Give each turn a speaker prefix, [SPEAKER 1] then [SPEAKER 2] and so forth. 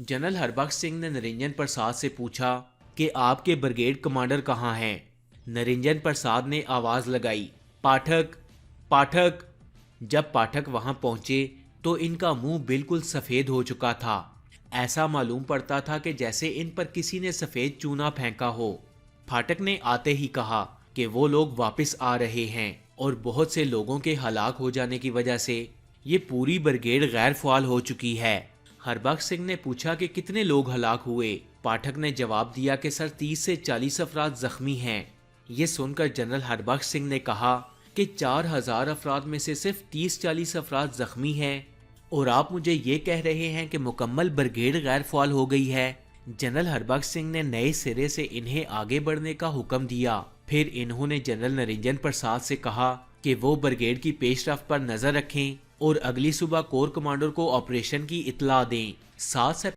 [SPEAKER 1] General Harbaksh Singh ने निरंजन प्रसाद से पूछा कि आपके ब्रिगेड कमांडर कहाँ हैं। निरंजन प्रसाद ने आवाज लगाई, पाठक, पाठक। जब पाठक वहां पहुंचे तो इनका मुंह बिल्कुल सफेद हो चुका था। ऐसा मालूम पड़ता था कि जैसे इन पर किसी ने सफेद चूना फेंका हो। फाटक ने आते ही कहा कि वो लोग वापस आ रहे हैं और बहुत से लोगों के हलाक हो जाने की वजह से ये पूरी ब्रिगेड गैर फ़ाल हो चुकी है। हरबख्श सिंह ने पूछा कि कितने लोग हलाक हुए। पाठक ने जवाब दिया कि सर 30 से 40 अफराद जख्मी हैं। ये सुनकर जनरल हरबख्श सिंह ने कहा कि 4000 अफराद में से सिर्फ 30-40 अफराद जख्मी हैं और आप मुझे ये कह रहे हैं कि मुकम्मल ब्रिगेड गैर फ़ाल हो गई है। जनरल हरबख्श सिंह ने नए सिरे से इन्हें आगे बढ़ने का हुक्म दिया। फिर इन्होंने जनरल निरंजन प्रसाद से कहा कि वो ब्रिगेड की पेशरफ्त पर नजर रखें और अगली सुबह कोर कमांडर को ऑपरेशन की इत्तला दें। 7